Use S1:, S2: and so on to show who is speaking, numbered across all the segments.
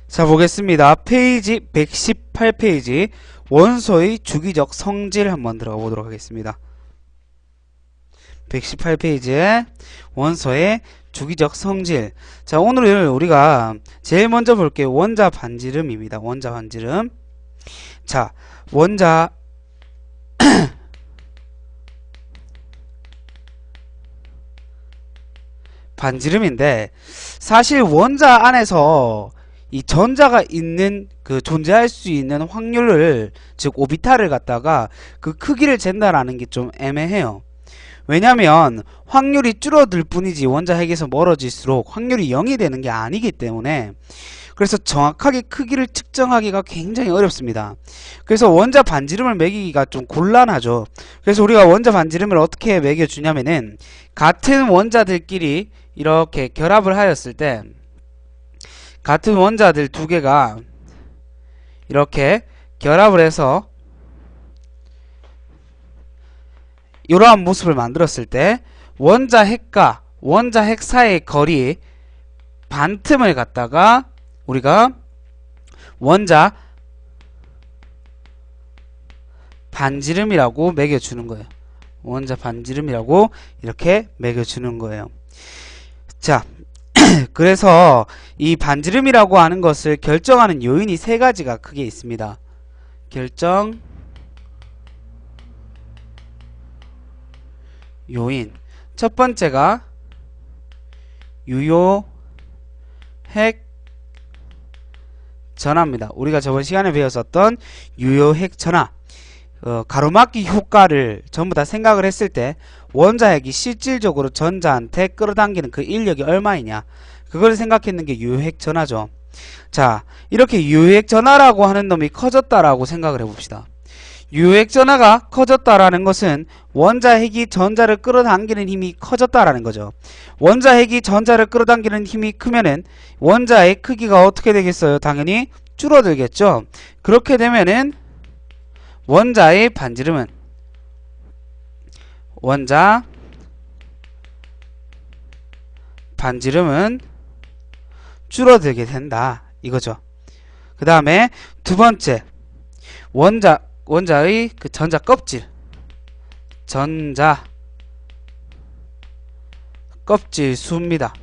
S1: 자, 보겠습니다. 페이지 118페이지 원소의 주기적 성질 한번 들어가 보도록 하겠습니다. 118페이지에 원소의 주기적 성질. 자, 오늘 우리가 제일 먼저 볼게요. 원자 반지름입니다. 원자 반지름. 자, 원자 반지름인데, 사실 원자 안에서 이 전자가 있는 존재할 수 있는 확률을, 즉 오비탈을 갖다가 그 크기를 잰다라는 게 좀 애매해요. 왜냐면 확률이 줄어들 뿐이지 원자 핵에서 멀어질수록 확률이 0이 되는 게 아니기 때문에, 그래서 정확하게 크기를 측정하기가 굉장히 어렵습니다. 그래서 원자 반지름을 매기기가 좀 곤란하죠. 그래서 우리가 원자 반지름을 어떻게 매겨주냐면은, 같은 원자들끼리 이렇게 결합을 하였을 때, 같은 원자들 두 개가 이렇게 결합을 해서 이러한 모습을 만들었을 때, 원자 핵과 원자 핵 사이의 거리 반틈을 갖다가 우리가 원자 반지름이라고 매겨주는 거예요. 원자 반지름이라고 이렇게 매겨주는 거예요. 자, 그래서 이 반지름이라고 하는 것을 결정하는 요인이 세 가지가 크게 있습니다. 결정 요인. 첫 번째가 유효 핵 전하입니다. 우리가 저번 시간에 배웠었던 유효 핵 전하. 가로막기 효과를 전부 다 생각을 했을 때 원자 핵이 실질적으로 전자한테 끌어당기는 그 인력이 얼마이냐, 그걸 생각했는 게 유효 핵 전하죠. 자, 이렇게 유효 핵 전하라고 하는 놈이 커졌다라고 생각을 해봅시다. 유효 핵 전하가 커졌다라는 것은 원자 핵이 전자를 끌어당기는 힘이 커졌다라는 거죠. 원자 핵이 전자를 끌어당기는 힘이 크면은 원자의 크기가 어떻게 되겠어요? 당연히 줄어들겠죠. 그렇게 되면은 원자의 반지름은, 원자 반지름은 줄어들게 된다, 이거죠. 그 다음에 두 번째, 원자의 그 전자 껍질, 전자 껍질 수입니다.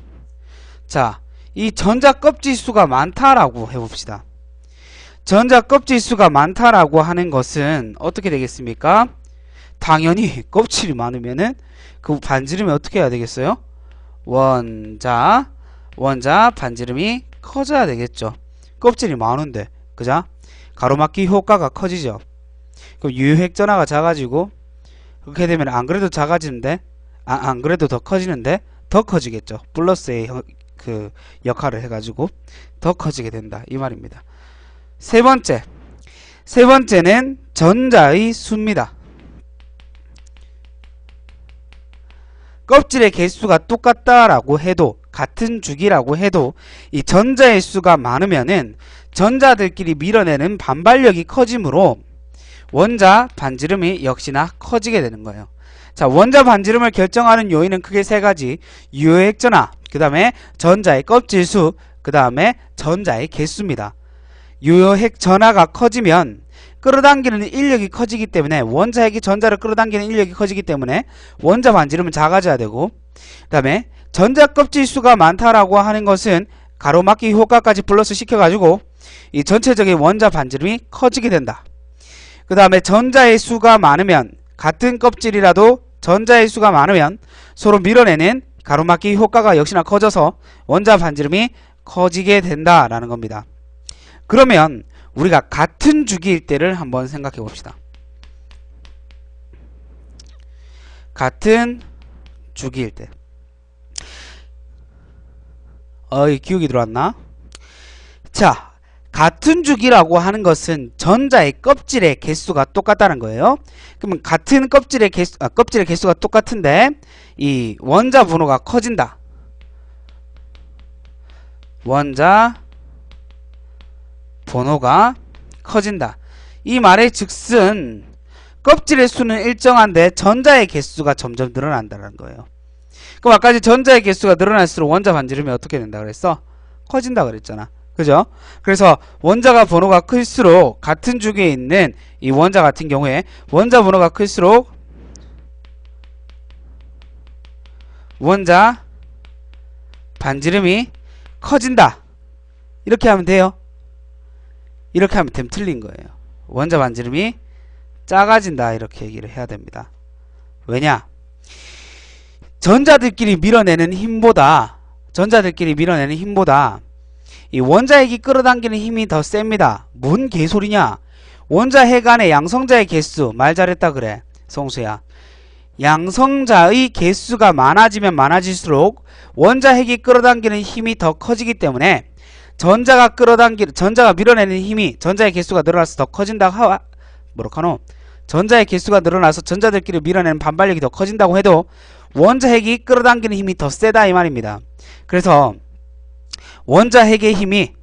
S1: 자, 이 전자 껍질 수가 많다라고 해봅시다. 전자 껍질 수가 많다라고 하는 것은 어떻게 되겠습니까? 당연히 껍질이 많으면은 그 반지름이 어떻게 해야 되겠어요? 원자 반지름이 커져야 되겠죠. 껍질이 많은데, 그죠? 가로막기 효과가 커지죠. 그럼 유효핵 전하가 작아지고, 그렇게 되면 안 그래도 작아지는데, 안 그래도 더 커지는데 더 커지겠죠. 플러스의 그 역할을 해가지고 더 커지게 된다, 이 말입니다. 세 번째는 전자의 수입니다. 껍질의 개수가 똑같다라고 해도, 같은 주기라고 해도 이 전자의 수가 많으면은 전자들끼리 밀어내는 반발력이 커지므로 원자 반지름이 역시나 커지게 되는 거예요. 자, 원자 반지름을 결정하는 요인은 크게 세 가지. 유효핵 전하, 그 다음에 전자의 껍질 수, 그 다음에 전자의 개수입니다. 유효핵 전하가 커지면 끌어당기는 인력이 커지기 때문에, 원자 핵이 전자를 끌어당기는 인력이 커지기 때문에 원자 반지름은 작아져야 되고, 그 다음에 전자 껍질 수가 많다라고 하는 것은 가로막기 효과까지 플러스 시켜가지고 이 전체적인 원자 반지름이 커지게 된다. 그 다음에 전자의 수가 많으면, 같은 껍질이라도 전자의 수가 많으면 서로 밀어내는 가로막기 효과가 역시나 커져서 원자 반지름이 커지게 된다라는 겁니다. 그러면 우리가 같은 주기일 때를 한번 생각해 봅시다. 같은 주기일 때. 기억이 들어왔나? 자, 같은 주기라고 하는 것은 전자의 껍질의 개수가 똑같다는 거예요. 그러면 같은 껍질의 개수가 똑같은데 이 원자 번호가 커진다. 원자 번호가 커진다. 이 말의 즉슨 껍질의 수는 일정한데 전자의 개수가 점점 늘어난다는 거예요. 그럼 아까 전자의 개수가 늘어날수록 원자 반지름이 어떻게 된다 그랬어? 커진다 그랬잖아. 그죠? 그래서 원자가 번호가 클수록 같은 주기에 있는 이 원자 같은 경우에 원자 번호가 클수록 원자 반지름이 커진다. 이렇게 하면 돼요. 이렇게 하면 됨 틀린 거예요. 원자 반지름이 작아진다. 이렇게 얘기를 해야 됩니다. 왜냐? 전자들끼리 밀어내는 힘보다 이 원자핵이 끌어당기는 힘이 더 셉니다. 뭔 개소리냐? 원자핵 안에 양성자의 개수, 말 잘했다 그래 성수야. 양성자의 개수가 많아지면 많아질수록 원자핵이 끌어당기는 힘이 더 커지기 때문에 전자가 밀어내는 힘이 전자의 개수가 늘어나서 더 커진다고 뭐라카노? 전자의 개수가 늘어나서 전자들끼리 밀어내는 반발력이 더 커진다고 해도 원자핵이 끌어당기는 힘이 더 세다 이 말입니다. 그래서 원자핵의 힘이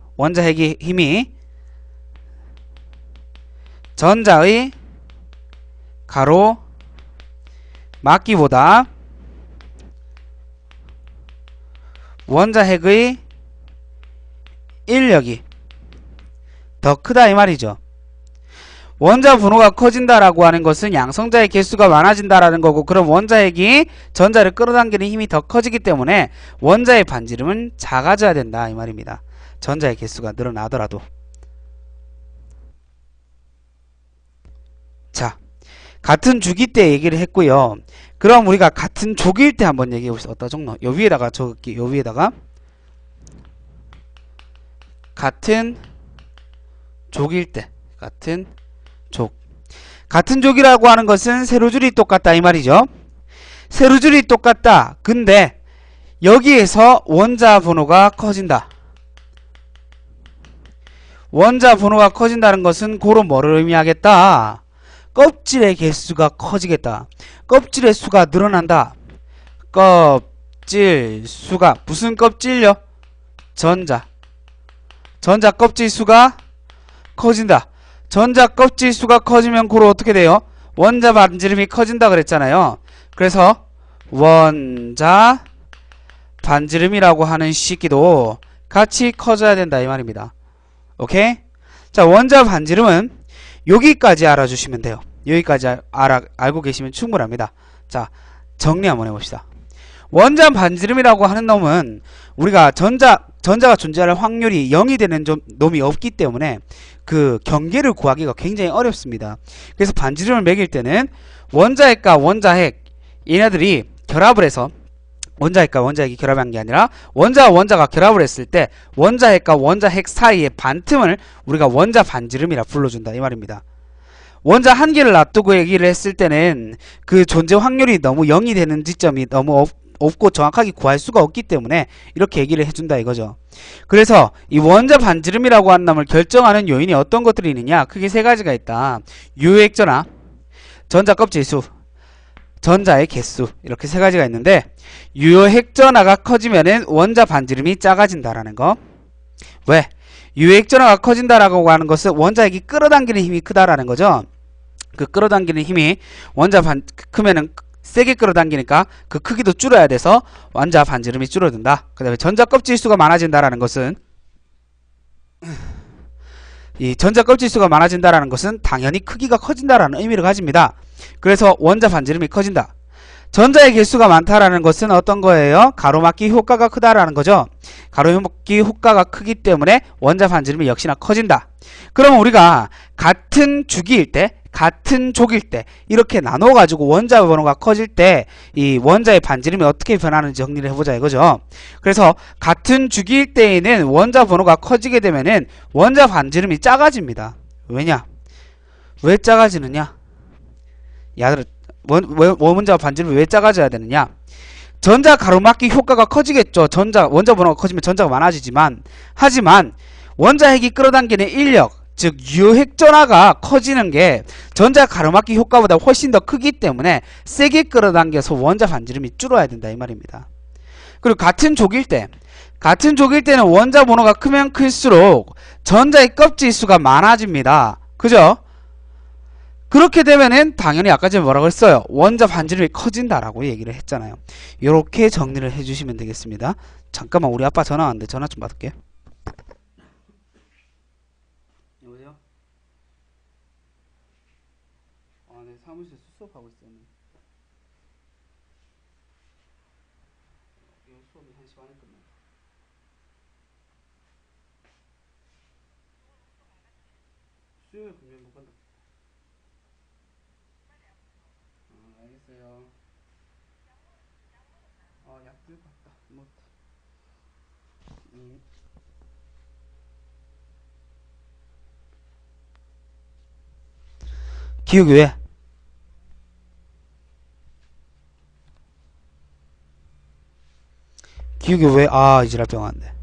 S1: 전자의 가로 막기보다 원자핵의 인력이 더 크다 이 말이죠. 원자 분호가 커진다라고 하는 것은 양성자의 개수가 많아진다라는 거고, 그럼 원자핵이 전자를 끌어당기는 힘이 더 커지기 때문에 원자의 반지름은 작아져야 된다 이 말입니다. 전자의 개수가 늘어나더라도. 자, 같은 주기 때 얘기를 했고요. 그럼 우리가 같은 족일 때 한번 얘기해 봅시다. 어디다 적노? 요 위에다가 적을게. 요 위에다가 같은 족일 때, 같은 족이라고 하는 것은 세로줄이 똑같다 이 말이죠. 세로줄이 똑같다. 근데 여기에서 원자 번호가 커진다. 원자 번호가 커진다는 것은 고로 뭐를 의미하겠다? 껍질의 개수가 커지겠다. 껍질의 수가 늘어난다. 껍질 수가 무슨 껍질요? 전자 껍질 수가 커진다. 전자 껍질 수가 커지면 고로 어떻게 돼요? 원자 반지름이 커진다 그랬잖아요. 그래서 원자 반지름이라고 하는 식기도 같이 커져야 된다 이 말입니다. 오케이? 자, 원자 반지름은 여기까지 알아주시면 돼요. 여기까지 알고 계시면 충분합니다. 자, 정리 한번 해봅시다. 원자 반지름이라고 하는 놈은 우리가 전자가 존재할 확률이 0이 되는 놈이 없기 때문에 그 경계를 구하기가 굉장히 어렵습니다. 그래서 반지름을 매길 때는 원자핵과 원자핵 얘네들이 결합을 해서, 원자핵과 원자핵이 결합한 게 아니라 원자와 원자가 결합을 했을 때 원자핵과 원자핵 사이의 반틈을 우리가 원자 반지름이라 불러준다 이 말입니다. 원자 한 개를 놔두고 얘기를 했을 때는 그 존재 확률이 너무 0이 되는 지점이 너무 없고 정확하게 구할 수가 없기 때문에 이렇게 얘기를 해준다 이거죠. 그래서 이 원자 반지름이라고 하는 놈을 결정하는 요인이 어떤 것들이 있느냐? 크게 세 가지가 있다. 유효액전화, 전자 껍질수, 전자의 개수, 이렇게 세 가지가 있는데, 유효핵전화가 커지면은 원자 반지름이 작아진다라는 거. 왜? 유효핵전화가 커진다라고 하는 것은 원자핵이 끌어당기는 힘이 크다라는 거죠. 그 끌어당기는 힘이 크면은 세게 끌어당기니까 그 크기도 줄여야 돼서 원자 반지름이 줄어든다. 그 다음에 전자 껍질 수가 많아진다라는 것은, 이 전자 껍질 수가 많아진다라는 것은 당연히 크기가 커진다라는 의미를 가집니다. 그래서 원자 반지름이 커진다. 전자의 개수가 많다라는 것은 어떤 거예요? 가로막기 효과가 크다라는 거죠. 가로막기 효과가 크기 때문에 원자 반지름이 역시나 커진다. 그럼 우리가 같은 주기일 때, 같은 족일 때 이렇게 나눠가지고 원자 번호가 커질 때 이 원자의 반지름이 어떻게 변하는지 정리를 해보자 이거죠. 그래서 같은 주기일 때에는 원자 번호가 커지게 되면은 원자 반지름이 작아집니다. 왜냐? 왜 작아지느냐? 야들 원자 반지름이 왜 작아져야 되느냐? 전자 가로막기 효과가 커지겠죠. 원자 번호가 커지면 전자가 많아지지만, 하지만 원자핵이 끌어당기는 인력, 즉 유효핵전화가 커지는 게 전자 가로막기 효과보다 훨씬 더 크기 때문에 세게 끌어당겨서 원자 반지름이 줄어야 된다 이 말입니다. 그리고 같은 족일 때는 원자 번호가 크면 클수록 전자의 껍질 수가 많아집니다. 그죠? 그렇게 되면은 당연히 아까 전에 뭐라고 했어요? 원자 반지름이 커진다라고 얘기를 했잖아요. 이렇게 정리를 해주시면 되겠습니다. 잠깐만, 우리 아빠 전화 왔는데 전화 좀 받을게. 사무실에서 수업하고 있었네. 이 수업이 1시 반에 끝나. 수요일 금요일 못 간다. 알겠어요. 약 들고 왔다. 뭐. 기억이 왜? 기억이 왜? 이지랄병 왔네.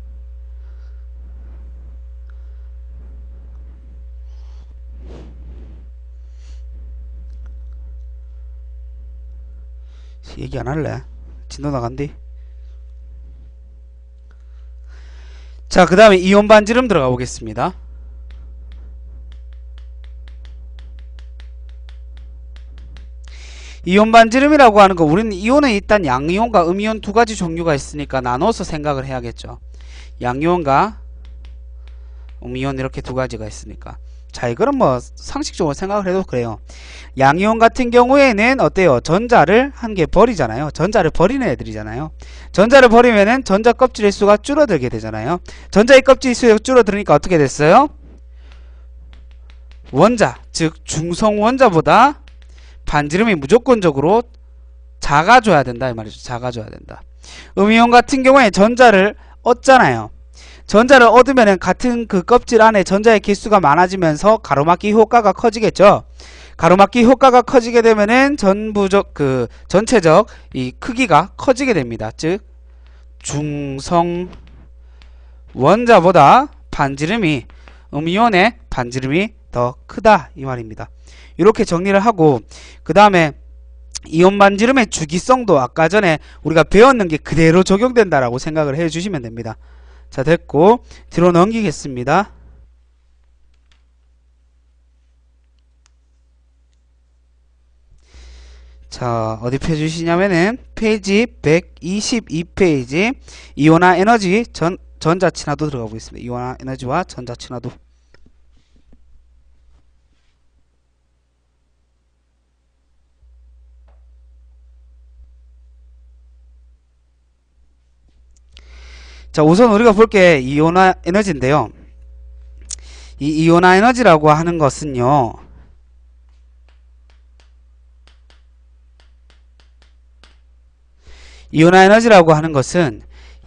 S1: 얘기 안 할래? 진도 나간디? 자, 그 다음에 이온 반지름 들어가 보겠습니다. 이온 반지름이라고 하는 거, 우리는 이온은 일단 양이온과 음이온 두 가지 종류가 있으니까 나눠서 생각을 해야겠죠. 양이온과 음이온 이렇게 두 가지가 있으니까. 자, 이거는 뭐 상식적으로 생각을 해도 그래요. 양이온 같은 경우에는 어때요? 전자를 한 개 버리잖아요. 전자를 버리는 애들이잖아요. 전자를 버리면은 전자 껍질의 수가 줄어들게 되잖아요. 전자의 껍질 수가 줄어들으니까 어떻게 됐어요? 원자, 즉 중성 원자보다 반지름이 무조건적으로 작아져야 된다 이 말이죠. 작아져야 된다. 음이온 같은 경우에 전자를 얻잖아요. 전자를 얻으면 같은 그 껍질 안에 전자의 개수가 많아지면서 가로막기 효과가 커지겠죠. 가로막기 효과가 커지게 되면은 전체적 이 크기가 커지게 됩니다. 즉 중성 원자보다 반지름이 음이온의 반지름이 더 크다 이 말입니다. 이렇게 정리를 하고 그 다음에 이온 반지름의 주기성도 아까 전에 우리가 배웠는 게 그대로 적용된다라고 생각을 해 주시면 됩니다. 자, 됐고 뒤로 넘기겠습니다. 자, 어디 펴주시냐면은 페이지 122페이지 이온화 에너지 전자 친화도 들어가 보겠습니다. 이온화 에너지와 전자 친화도. 자, 우선 우리가 볼 게 이온화 에너지인데요. 이 이온화 에너지라고 하는 것은요. 이온화 에너지라고 하는 것은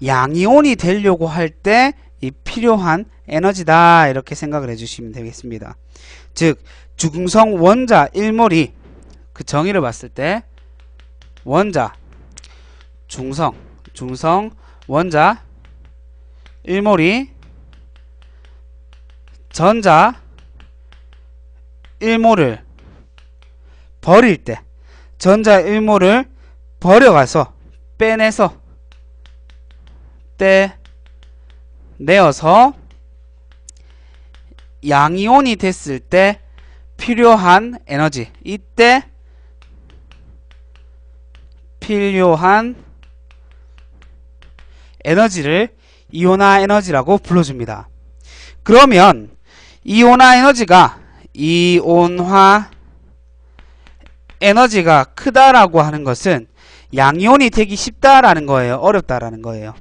S1: 양이온이 되려고 할 때 이 필요한 에너지다 이렇게 생각을 해주시면 되겠습니다. 즉 중성 원자 1몰이 그 정의를 봤을 때 원자 중성 원자 1몰이 전자 1몰을 버릴 때 전자 1몰을 버려가서 빼내서 떼내어서 양이온이 됐을 때 필요한 에너지, 이때 필요한 에너지를 이온화 에너지라고 불러줍니다. 그러면 이온화 에너지가 크다라고 하는 것은 양이온이 되기 쉽다라는 거예요? 어렵다라는 거예요?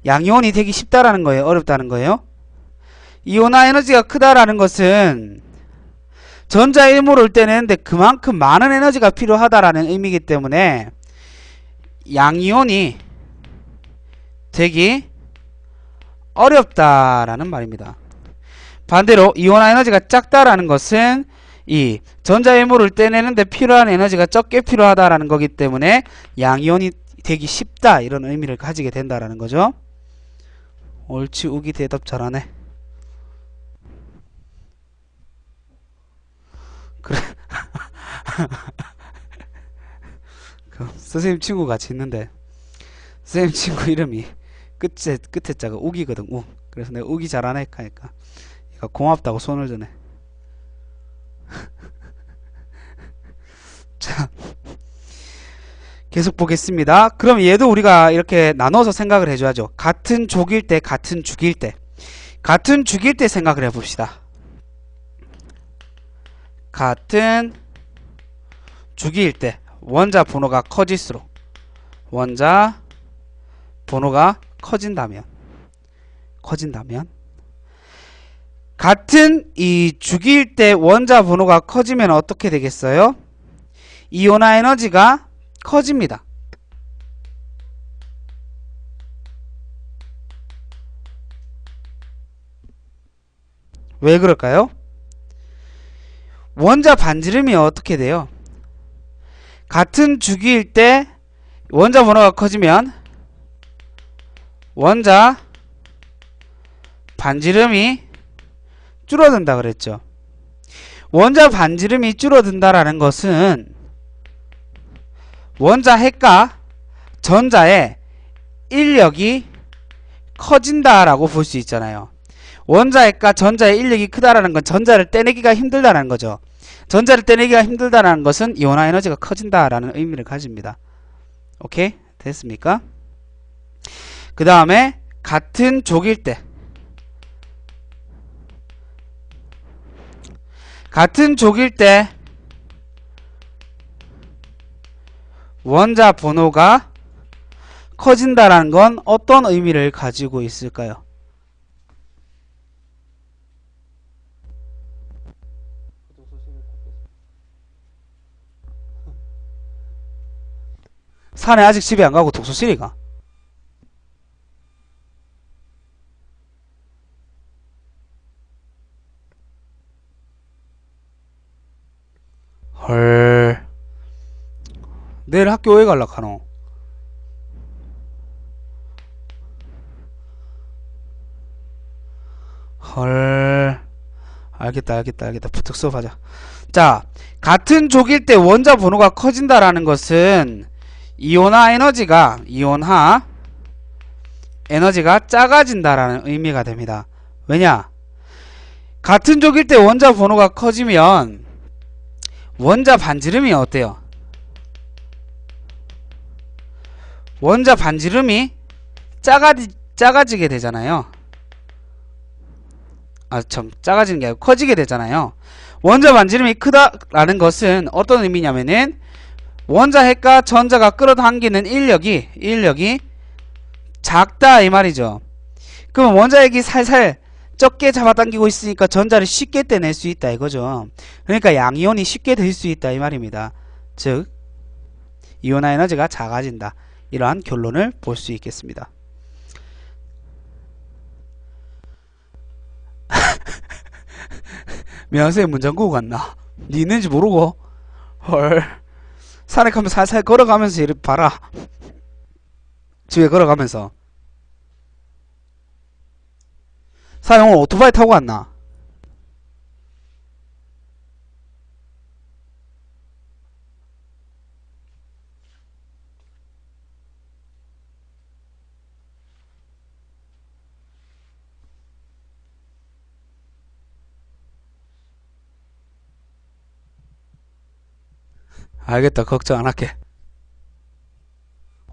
S1: 양이온이 되기 쉽다라는 거예요? 어렵다는 거예요? 이온화 에너지가 크다라는 것은 전자 1몰을 떼내는데 그만큼 많은 에너지가 필요하다라는 의미이기 때문에 양이온이 되기 어렵다라는 말입니다. 반대로 이온화 에너지가 작다라는 것은 이 전자 1몰을 떼내는데 필요한 에너지가 적게 필요하다라는 거기 때문에 양이온이 되기 쉽다 이런 의미를 가지게 된다라는 거죠. 옳지, 우기 대답 잘하네. 그래. 그 선생님 친구 같이 있는데 선생님 친구 이름이 끝에 자가 우기거든. 우. 그래서 내가 우기 잘하네 하니까 얘가 고맙다고 손을 드네. 자, 계속 보겠습니다. 그럼 얘도 우리가 이렇게 나눠서 생각을 해줘야죠. 같은 족일 때, 같은 죽일 때. 같은 죽일 때 생각을 해봅시다. 같은 주기일 때 원자 번호가 커질수록 원자 번호가 커진다면 같은 이 주기일 때 원자 번호가 커지면 어떻게 되겠어요? 이온화 에너지가 커집니다. 왜 그럴까요? 원자 반지름이 어떻게 돼요? 같은 주기일 때 원자 번호가 커지면 원자 반지름이 줄어든다 그랬죠. 원자 반지름이 줄어든다라는 것은 원자 핵과 전자의 인력이 커진다라고 볼 수 있잖아요. 원자 핵과 전자의 인력이 크다라는 건 전자를 떼내기가 힘들다라는 거죠. 전자를 떼내기가 힘들다라는 것은 이온화 에너지가 커진다라는 의미를 가집니다. 오케이? 됐습니까? 그 다음에 같은 족일 때 원자 번호가 커진다라는 건 어떤 의미를 가지고 있을까요? 산에 아직 집에 안 가고 독서실이 가. 헐. 내일 학교 왜 갈라 카노? 헐. 알겠다. 부탁 수업하자. 자, 같은 족일 때 원자 번호가 커진다라는 것은 이온화 에너지가 작아진다라는 의미가 됩니다. 왜냐? 같은 족일 때 원자 번호가 커지면 원자 반지름이 어때요? 원자 반지름이 작아지게 되잖아요. 작아지는 게 아니고 커지게 되잖아요. 원자 반지름이 크다라는 것은 어떤 의미냐면은 원자 핵과 전자가 끌어당기는 인력이 작다 이 말이죠. 그럼 원자 핵이 살살 적게 잡아당기고 있으니까 전자를 쉽게 떼낼 수 있다 이거죠. 그러니까 양이온이 쉽게 될 수 있다 이 말입니다. 즉 이온화 에너지가 작아진다. 이러한 결론을 볼 수 있겠습니다. 미안쌤 문장구구 갔나? 니 있는지 모르고 헐 산에 가면 살살 걸어가면서 이렇게 봐라. 집에 걸어가면서 산에 오늘 오토바이 타고 갔나? 알겠다. 걱정 안 할게.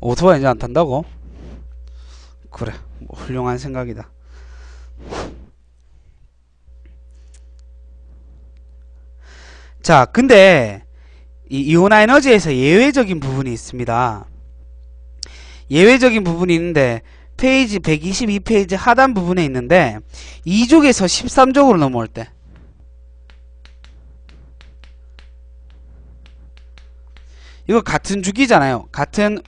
S1: 오토바이 이제 안 탄다고? 그래. 뭐 훌륭한 생각이다. 자, 근데 이 이온화 에너지에서 예외적인 부분이 있습니다. 예외적인 부분이 있는데 페이지 122페이지 하단 부분에 있는데 2족에서 13족으로 넘어올 때 이거 같은 주기잖아요. 같은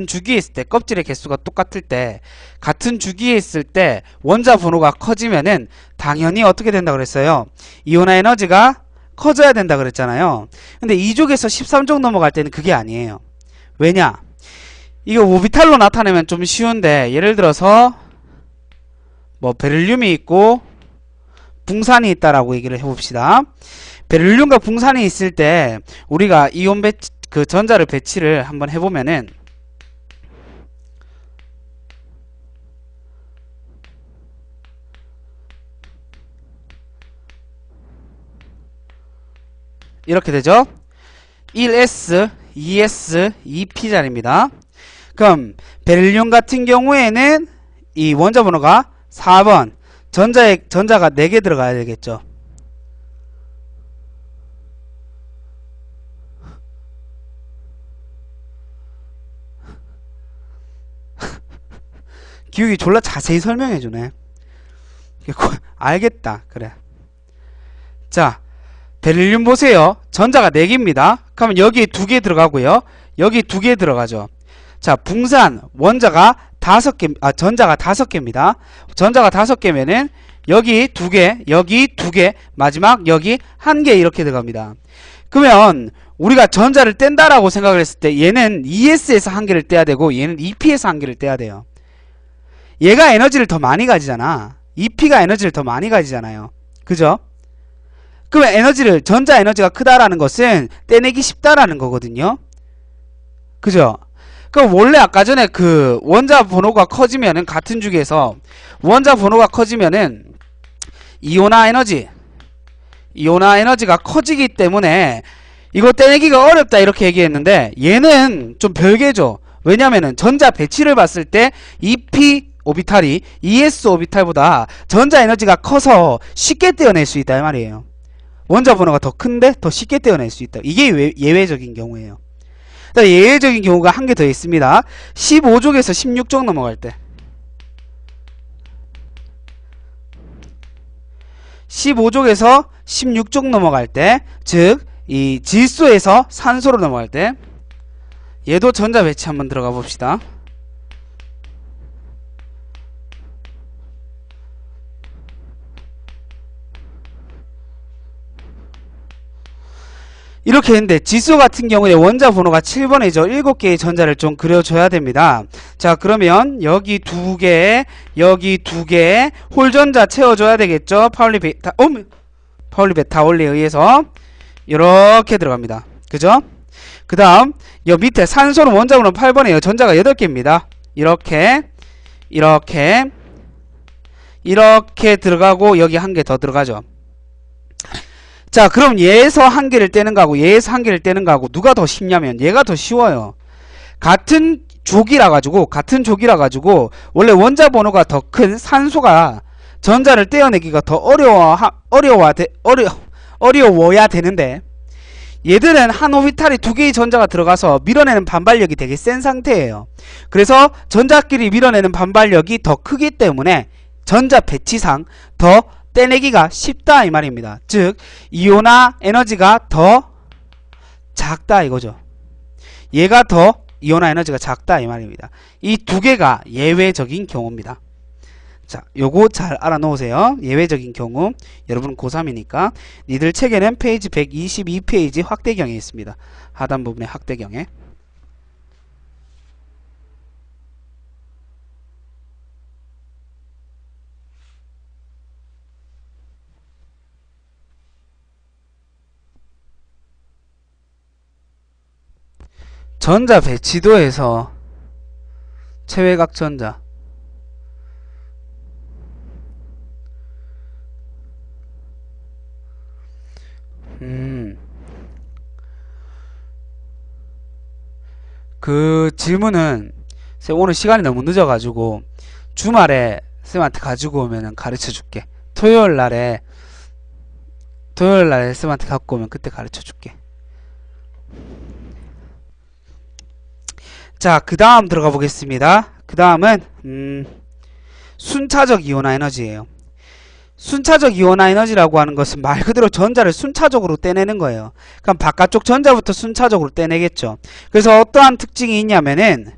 S1: 주기에 있을 때 껍질의 개수가 똑같을 때 같은 주기에 있을 때 원자 번호가 커지면은 당연히 어떻게 된다 그랬어요? 이온화 에너지가 커져야 된다 그랬잖아요. 근데 2족에서 13족 넘어갈 때는 그게 아니에요. 왜냐? 이거 오비탈로 나타내면 좀 쉬운데 예를 들어서 뭐 베릴륨이 있고 붕산이 있다라고 얘기를 해봅시다. 베릴륨과 붕산이 있을 때 우리가 이온 배치 그 전자를 배치를 한번 해보면은 이렇게 되죠. 1s, 2s, 2p자리입니다. 그럼 베릴륨 같은 경우에는 이 원자 번호가 4번 전자가 4개 들어가야 되겠죠. 기욱이 졸라 자세히 설명해주네. 알겠다. 그래. 자, 베를린 보세요. 전자가 4개입니다. 그러면 여기 2개 들어가고요. 여기 2개 들어가죠. 자, 붕산 원자가 5개, 전자가 5개입니다. 전자가 5개면은 여기 2개, 여기 2개, 마지막 여기 1개 이렇게 들어갑니다. 그러면 우리가 전자를 뗀다라고 생각을 했을 때 얘는 ES에서 1개를 떼야 되고 얘는 EP에서 1개를 떼야 돼요. 얘가 에너지를 더 많이 가지잖아. EP가 에너지를 더 많이 가지잖아요. 그죠? 그러면 에너지를, 전자 에너지가 크다라는 것은 떼내기 쉽다라는 거거든요. 그죠? 그럼 원래 아까 전에 그 원자 번호가 커지면은 같은 주기에서 원자 번호가 커지면은 이온화 에너지가 커지기 때문에 이거 떼내기가 어렵다 이렇게 얘기했는데 얘는 좀 별개죠. 왜냐면은 전자 배치를 봤을 때 EP 오비탈이 ES 오비탈보다 전자 에너지가 커서 쉽게 떼어낼 수 있다 이 말이에요. 원자 번호가 더 큰데 더 쉽게 떼어낼 수 있다. 이게 예외적인 경우예요. 예외적인 경우가 한 개 더 있습니다. 15족에서 16족 넘어갈 때 15족에서 16족 넘어갈 때, 즉 이 질소에서 산소로 넘어갈 때 얘도 전자 배치 한번 들어가 봅시다. 이렇게 했는데 질소 같은 경우에 원자 번호가 7번이죠. 7개의 전자를 좀 그려줘야 됩니다. 자, 그러면 여기 2개, 여기 2개 홀전자 채워줘야 되겠죠. 파울리 베타 원리에 의해서 이렇게 들어갑니다. 그죠? 그 다음 여 밑에 산소는 원자 번호 8번이에요. 전자가 8개입니다. 이렇게 들어가고 여기 1개 더 들어가죠. 자, 그럼 얘에서 1개를 떼는 거하고 얘에서 1개를 떼는 거하고 누가 더 쉽냐면 얘가 더 쉬워요. 같은 족이라 가지고 원래 원자 번호가 더 큰 산소가 전자를 떼어내기가 더 어려워야 되는데 얘들은 한 오비탈이 2개의 전자가 들어가서 밀어내는 반발력이 되게 센 상태예요. 그래서 전자끼리 밀어내는 반발력이 더 크기 때문에 전자 배치상 더 떼내기가 쉽다 이 말입니다. 즉 이온화 에너지가 더 작다 이거죠. 얘가 더 이온화 에너지가 작다 이 말입니다. 이 2개가 예외적인 경우입니다. 자, 요거 잘 알아놓으세요. 예외적인 경우. 여러분 고3이니까 니들 책에는 페이지 122페이지 확대경에 있습니다. 하단 부분의 확대경에. 전자 배치도에서 체외각 전자 그 질문은 쌤 오늘 시간이 너무 늦어가지고 주말에 쌤한테 가지고 오면은 가르쳐줄게. 토요일날에 쌤한테 갖고 오면 그때 가르쳐줄게. 자, 그 다음 들어가 보겠습니다. 그 다음은 순차적 이온화 에너지예요. 순차적 이온화 에너지라고 하는 것은 말 그대로 전자를 순차적으로 떼내는 거예요. 그럼 바깥쪽 전자부터 순차적으로 떼내겠죠. 그래서 어떠한 특징이 있냐면은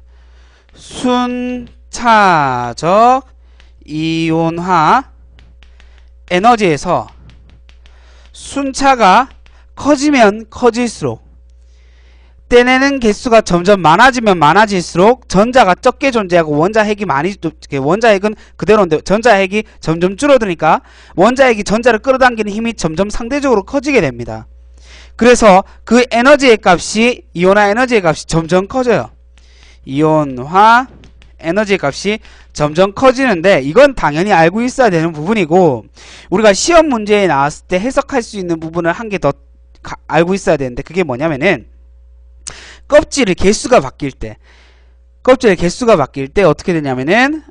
S1: 순차적 이온화 에너지에서 순차가 커지면 커질수록 떼내는 개수가 점점 많아지면 많아질수록 전자가 적게 존재하고 원자핵이 원자핵은 그대로인데 전자핵이 점점 줄어드니까 원자핵이 전자를 끌어당기는 힘이 점점 상대적으로 커지게 됩니다. 그래서 그 에너지의 값이 이온화 에너지의 값이 점점 커져요. 이온화 에너지의 값이 점점 커지는데 이건 당연히 알고 있어야 되는 부분이고 우리가 시험 문제에 나왔을 때 해석할 수 있는 부분을 한 개 더 알고 있어야 되는데 그게 뭐냐면은 껍질의 개수가 바뀔 때 어떻게 되냐면은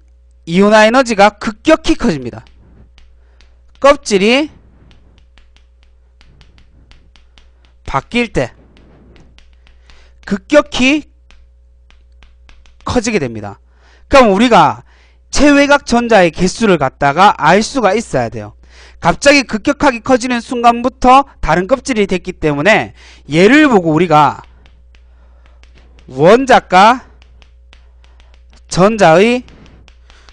S1: 이온화 에너지가 급격히 커집니다. 껍질이 바뀔 때 급격히 커지게 됩니다. 그럼 우리가 최외곽 전자의 개수를 갖다가 알 수가 있어야 돼요. 갑자기 급격하게 커지는 순간부터 다른 껍질이 됐기 때문에 얘를 보고 우리가 원자과 전자의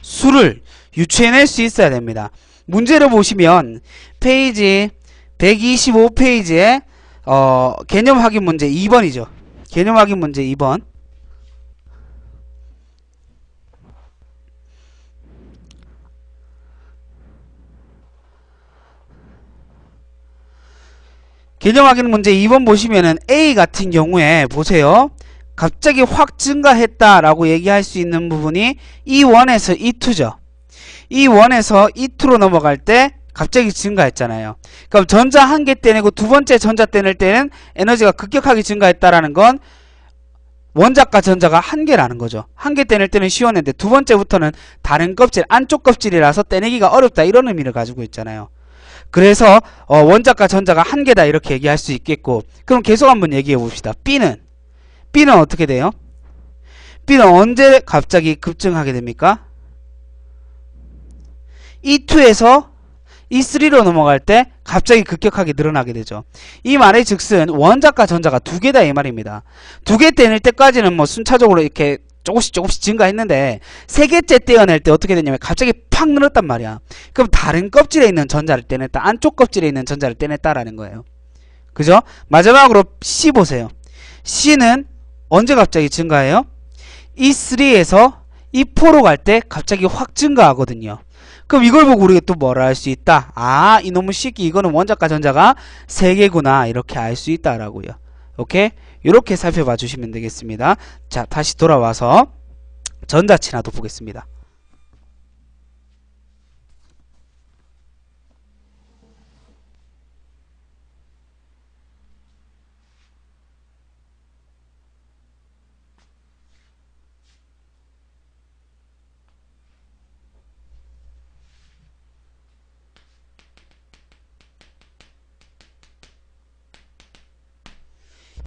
S1: 수를 유추해낼 수 있어야 됩니다. 문제를 보시면 페이지 125페이지에 개념 확인 문제 2번이죠. 개념 확인 문제 2번. 개념 확인 문제 2번 보시면은 A 같은 경우에 보세요. 갑자기 확 증가했다라고 얘기할 수 있는 부분이 E1에서 E2죠. E1에서 E2로 넘어갈 때 갑자기 증가했잖아요. 그럼 전자 한 개 떼내고 두 번째 전자 떼낼 때는 에너지가 급격하게 증가했다라는 건 원자과 전자가 한 개라는 거죠. 한 개 떼낼 때는 쉬웠는데 두 번째부터는 다른 껍질, 안쪽 껍질이라서 떼내기가 어렵다 이런 의미를 가지고 있잖아요. 그래서 원자과 전자가 한 개다 이렇게 얘기할 수 있겠고, 그럼 계속 한번 얘기해 봅시다. B는 어떻게 돼요? B는 언제 갑자기 급증하게 됩니까? E2에서 E3로 넘어갈 때 갑자기 급격하게 늘어나게 되죠. 이 말의 즉슨 원자과 전자가 두 개다 이 말입니다. 두 개 떼낼 때까지는 뭐 순차적으로 이렇게 조금씩 증가했는데 세 개째 떼어낼 때 어떻게 되냐면 갑자기 팍 늘었단 말이야. 그럼 다른 껍질에 있는 전자를 떼냈다, 안쪽 껍질에 있는 전자를 떼냈다라는 거예요. 그죠? 마지막으로 C 보세요. C는 언제 갑자기 증가해요? E3에서 E4로 갈 때 갑자기 확 증가하거든요. 그럼 이걸 보고 우리가 또 뭐라 할 수 있다? 아, 이놈의 새끼 이거는 원자과 전자가 3개구나 이렇게 알 수 있다라고요. 오케이? 이렇게 살펴봐 주시면 되겠습니다. 자, 다시 돌아와서 전자친화도 보겠습니다.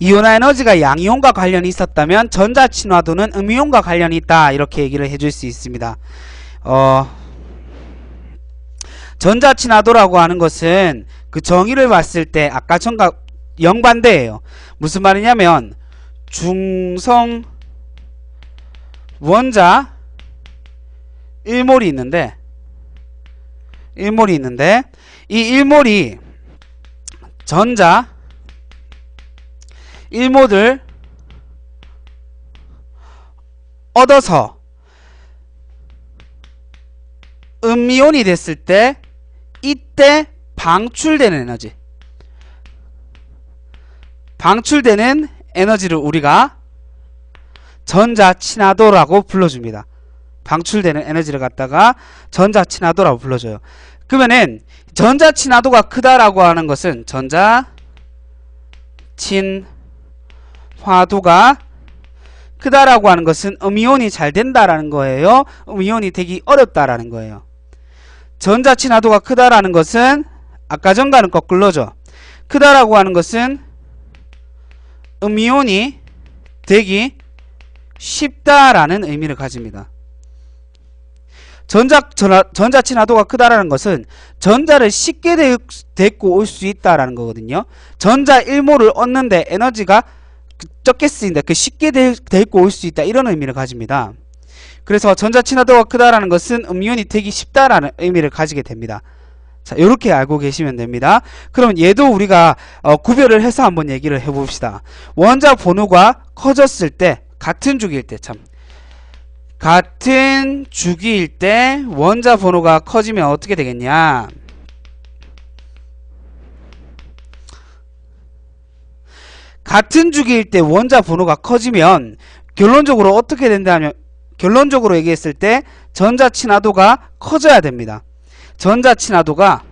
S1: 이온화 에너지가 양이온과 관련이 있었다면 전자친화도는 음이온과 관련이 있다 이렇게 얘기를 해줄 수 있습니다. 전자친화도라고 하는 것은 그 정의를 봤을 때 아까 전과 영반대예요. 무슨 말이냐면 중성 원자 1몰이 있는데 이 1몰이 전자 1몰을 얻어서 음이온이 됐을 때 이때 방출되는 에너지, 방출되는 에너지를 우리가 전자친화도라고 불러줍니다. 방출되는 에너지를 갖다가 전자친화도라고 불러줘요. 그러면은 전자친화도가 크다라고 하는 것은 전자친화도가 크다라고 하는 것은 음이온이 잘 된다라는 거예요. 음이온이 되기 어렵다라는 거예요. 전자친화도가 크다라는 것은 아까 전과는 거꾸로죠. 크다라고 하는 것은 음이온이 되기 쉽다라는 의미를 가집니다. 전자친화도가 크다라는 것은 전자를 쉽게 데리고 올 수 있다라는 거거든요. 전자 1몰을 얻는데 에너지가 적게 쓰인다. 그 쉽게 데리고 올 수 있다. 이런 의미를 가집니다. 그래서 전자친화도가 크다라는 것은 음이온이 되기 쉽다라는 의미를 가지게 됩니다. 자, 이렇게 알고 계시면 됩니다. 그럼 얘도 우리가 구별을 해서 한번 얘기를 해봅시다. 원자 번호가 커졌을 때, 같은 주기일 때 같은 주기일 때 원자 번호가 커지면 어떻게 되겠냐? 같은 주기일 때 원자 번호가 커지면 결론적으로 어떻게 된다면, 결론적으로 얘기했을 때 전자친화도가 커져야 됩니다. 전자친화도가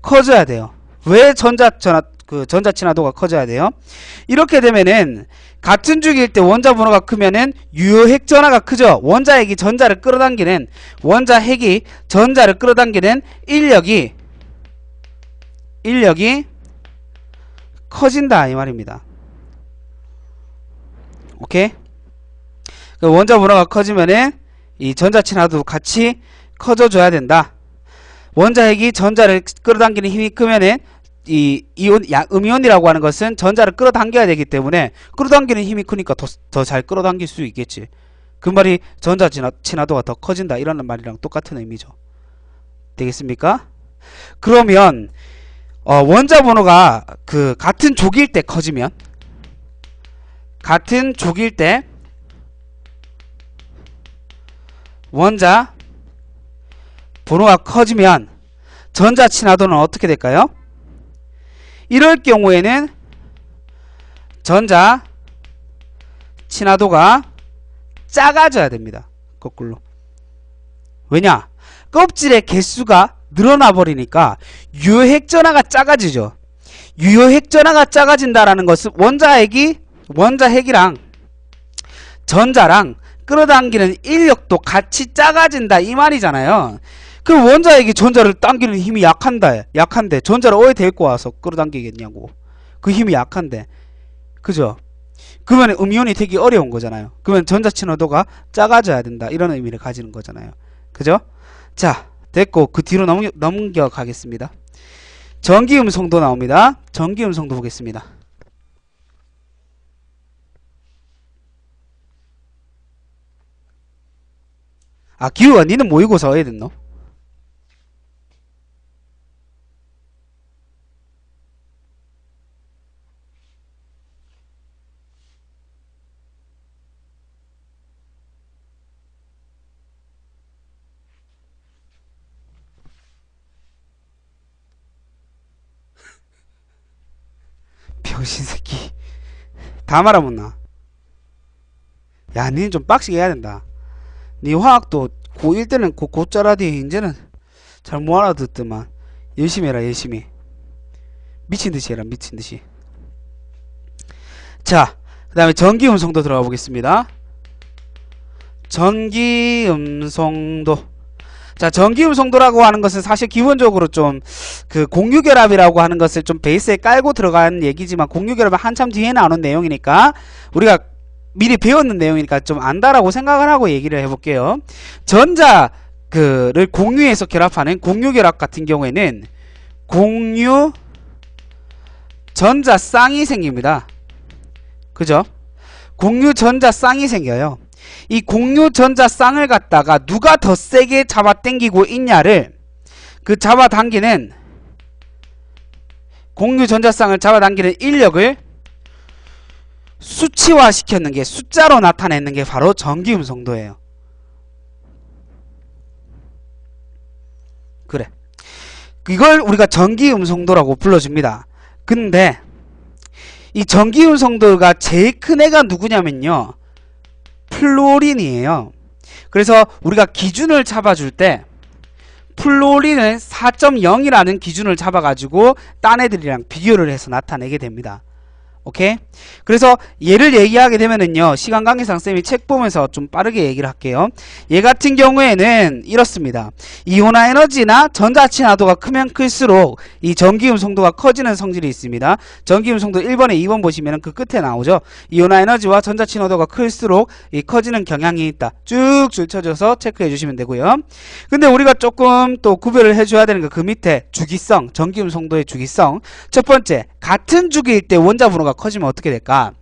S1: 커져야 돼요. 왜 전자친화도가 커져야 돼요? 이렇게 되면은 같은 주기일 때 원자 번호가 크면은 유효핵 전하가 크죠. 원자핵이 전자를 끌어당기는, 원자핵이 전자를 끌어당기는 인력이 커진다 이 말입니다. 오케이? 그 원자 번호가 커지면은 이 전자 친화도 같이 커져줘야 된다. 원자핵이 전자를 끌어당기는 힘이 크면은 이 음이온이라고 하는 것은 전자를 끌어당겨야 되기 때문에 끌어당기는 힘이 크니까 더 잘 끌어당길 수 있겠지. 그 말이 전자 친화도가 더 커진다 이런 말이랑 똑같은 의미죠. 되겠습니까? 그러면 원자 번호가 그 같은 족일 때 커지면, 같은 족일 때 원자 번호가 커지면 전자 친화도는 어떻게 될까요? 이럴 경우에는 전자 친화도가 작아져야 됩니다. 거꾸로. 왜냐? 껍질의 개수가 늘어나 버리니까 유효핵전하가 작아지죠. 유효핵전하가 작아진다라는 것은 원자핵이랑 전자랑 끌어당기는 인력도 같이 작아진다 이 말이잖아요. 그 원자핵이 전자를 당기는 힘이 약한데 전자를 어디 데리고 와서 끌어당기겠냐고. 그 힘이 약한데, 그죠? 그러면 음이온이 되기 어려운 거잖아요. 그러면 전자 친화도가 작아져야 된다 이런 의미를 가지는 거잖아요. 그죠? 자, 됐고 그 뒤로 넘겨가겠습니다. 전기음성도 나옵니다. 전기음성도 보겠습니다. 아, 기우가 니는 모의고사 어디 됐노? 병신새끼 다 말아먹나. 야, 니는 좀 빡시게 해야 된다. 니 화학도 고1 때는 고짜라디 이제는 잘 못 알아듣더만. 열심히 해라, 열심히. 미친듯이 해라, 미친듯이. 자, 그 다음에 전기음성도 들어가 보겠습니다. 전기음성도. 자, 전기음성도라고 하는 것은 사실 기본적으로 좀 그 공유결합이라고 하는 것을 좀 베이스에 깔고 들어간 얘기지만, 공유결합은 한참 뒤에 나오는 내용이니까 우리가 미리 배웠는 내용이니까 좀 안다라고 생각을 하고 얘기를 해볼게요. 전자를 공유해서 결합하는 공유결합 같은 경우에는 공유 전자쌍이 생깁니다. 그죠? 공유 전자쌍이 생겨요. 이 공유 전자쌍을 갖다가 누가 더 세게 잡아당기고 있냐를, 그 잡아당기는 공유 전자쌍을 잡아당기는 인력을 수치화 시켰는 게, 숫자로 나타내는 게 바로 전기음성도예요. 그래, 이걸 우리가 전기음성도라고 불러줍니다. 근데 이 전기음성도가 제일 큰 애가 누구냐면요, 플루오린이에요. 그래서 우리가 기준을 잡아줄 때 플루오린은 4.0이라는 기준을 잡아가지고 딴 애들이랑 비교를 해서 나타내게 됩니다. 오케이? 그래서 얘를 얘기하게 되면은요, 시간 관계상 쌤이 책 보면서 좀 빠르게 얘기를 할게요. 얘 같은 경우에는 이렇습니다. 이온화 에너지나 전자 친화도가 크면 클수록 이 전기음성도가 커지는 성질이 있습니다. 전기음성도 1번에 2번 보시면은 그 끝에 나오죠. 이온화 에너지와 전자 친화도가 클수록 이 커지는 경향이 있다. 쭉쭉 쳐져서 체크해 주시면 되고요. 근데 우리가 조금 또 구별을 해줘야 되는 거, 그 밑에 주기성, 전기음성도의 주기성. 첫 번째, 같은 주기일 때 원자 번호가 커지면 어떻게 될까?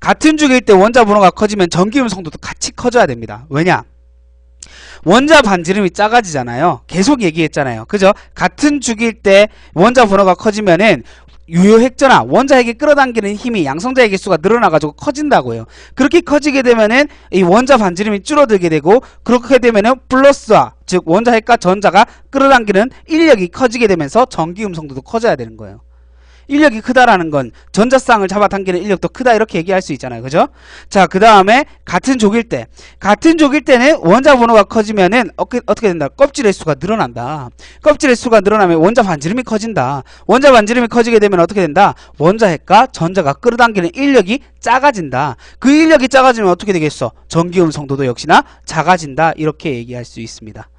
S1: 같은 주기일 때 원자 번호가 커지면 전기음성도도 같이 커져야 됩니다. 왜냐? 원자 반지름이 작아지잖아요. 계속 얘기했잖아요. 그죠? 같은 주기일 때 원자 번호가 커지면은 유효핵전화, 원자핵이 끌어당기는 힘이 양성자의 개수가 늘어나가지고 커진다고요. 그렇게 커지게 되면은 이 원자 반지름이 줄어들게 되고, 그렇게 되면은 플러스와, 즉 원자핵과 전자가 끌어당기는 인력이 커지게 되면서 전기음성도도 커져야 되는 거예요. 인력이 크다라는 건 전자쌍을 잡아당기는 인력도 크다 이렇게 얘기할 수 있잖아요. 그죠? 자, 그 다음에 같은 족일 때는 원자 번호가 커지면은 어떻게 된다? 껍질의 수가 늘어난다. 껍질의 수가 늘어나면 원자 반지름이 커진다. 원자 반지름이 커지게 되면 어떻게 된다? 원자핵과 전자가 끌어당기는 인력이 작아진다. 그 인력이 작아지면 어떻게 되겠어? 전기음성도도 역시나 작아진다. 이렇게 얘기할 수 있습니다.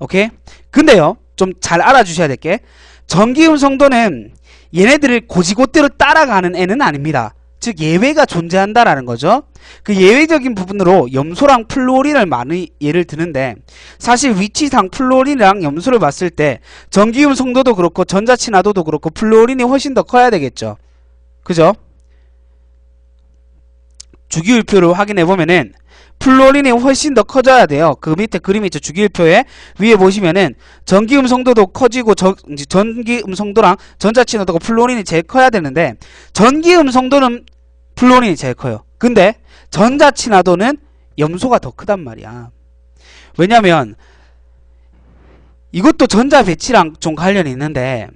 S1: 오케이? 근데요, 좀 잘 알아주셔야 될 게, 전기음성도는 얘네들을 고지고대로 따라가는 애는 아닙니다. 즉 예외가 존재한다라는 거죠. 그 예외적인 부분으로 염소랑 플루오린을 많이 예를 드는데 사실 위치상 플루오린이랑 염소를 봤을 때 전기음 성도도 그렇고 전자친화도도 그렇고 플루오린이 훨씬 더 커야 되겠죠. 그죠? 주기율표를 확인해 보면은 플루오린이 훨씬 더 커져야 돼요. 그 밑에 그림이 있죠. 주기율표에 위에 보시면은 전기음 성도도 커지고 전기음 성도랑 전자친화도가 플루오린이 제일 커야 되는데 전기음 성도는 플루오린이 제일 커요. 근데 전자친화도는 염소가 더 크단 말이야. 왜냐면 이것도 전자 배치랑 좀 관련이 있는데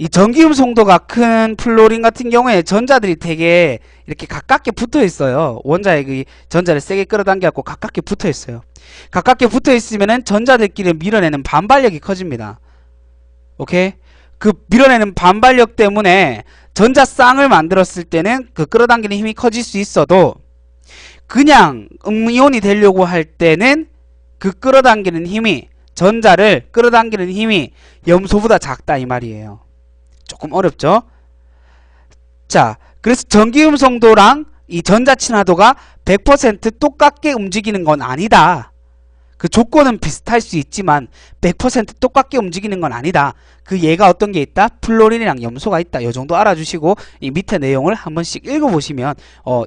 S1: 이 전기음 성도가 큰 플루오린 같은 경우에 전자들이 되게 이렇게 가깝게 붙어 있어요. 원자의 그 전자를 세게 끌어당겨갖고 가깝게 붙어 있어요. 가깝게 붙어 있으면은 전자들끼리 밀어내는 반발력이 커집니다. 오케이? 그 밀어내는 반발력 때문에 전자 쌍을 만들었을 때는 그 끌어당기는 힘이 커질 수 있어도 그냥 음이온이 되려고 할 때는 그 끌어당기는 힘이 전자를 끌어당기는 힘이 염소보다 작다 이 말이에요. 조금 어렵죠? 자, 그래서 전기음 성도랑 이 전자친화도가 100% 똑같게 움직이는 건 아니다. 그 조건은 비슷할 수 있지만 100% 똑같게 움직이는 건 아니다. 그 예가 어떤 게 있다? 플루오린이랑 염소가 있다. 요 정도 알아주시고 이 밑에 내용을 한 번씩 읽어보시면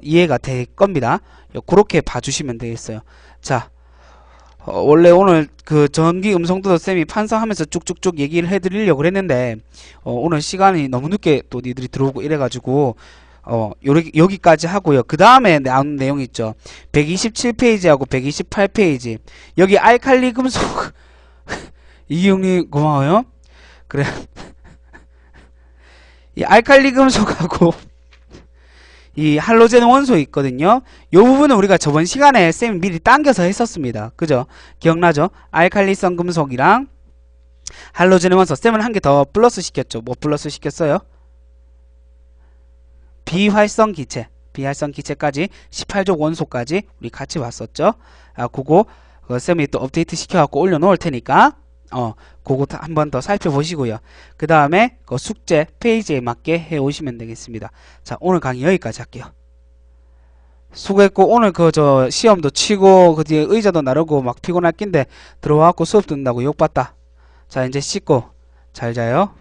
S1: 이해가 될 겁니다. 그렇게 봐주시면 되겠어요. 자, 원래 오늘 그 전기 음성도도 쌤이 판서하면서 쭉쭉쭉 얘기를 해드리려고 그랬는데 오늘 시간이 너무 늦게 또 니들이 들어오고 이래가지고 여기까지 하고요. 그 다음에 나온 내용 있죠. 127페이지하고 128페이지 여기 알칼리 금속 이기용님 고마워요. 그래 이 알칼리 금속하고 이 할로젠 원소 있거든요. 이 부분은 우리가 저번 시간에 쌤이 미리 당겨서 했었습니다. 그죠? 기억나죠? 알칼리성 금속이랑 할로젠 원소 쌤은 한 개 더 플러스 시켰죠. 뭐 플러스 시켰어요? 비활성 기체 비활성 기체까지 18족 원소까지 우리 같이 봤었죠. 그거 쌤이 또 업데이트 시켜갖고 올려놓을 테니까 그거 한 번 더 살펴보시고요. 그 다음에 그 숙제 페이지에 맞게 해오시면 되겠습니다. 자, 오늘 강의 여기까지 할게요. 수고했고 오늘 그 저 시험도 치고 그 뒤에 의자도 나르고 막 피곤할 낀데 들어와갖고 수업 듣는다고 욕봤다. 자, 이제 씻고 잘 자요.